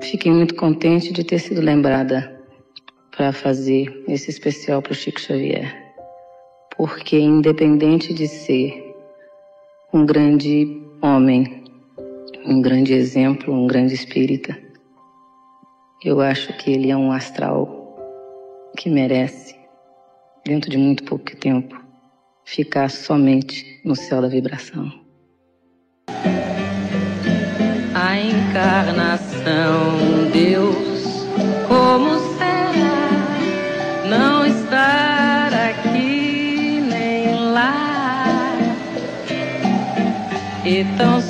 Fiquei muito contente de ter sido lembrada para fazer esse especial para o Chico Xavier, porque independente de ser um grande homem, um grande exemplo, um grande espírita, eu acho que ele é um astral que merece, dentro de muito pouco tempo, ficar somente no céu da vibração. A encarnação, Deus, como será não estar aqui nem lá, e tão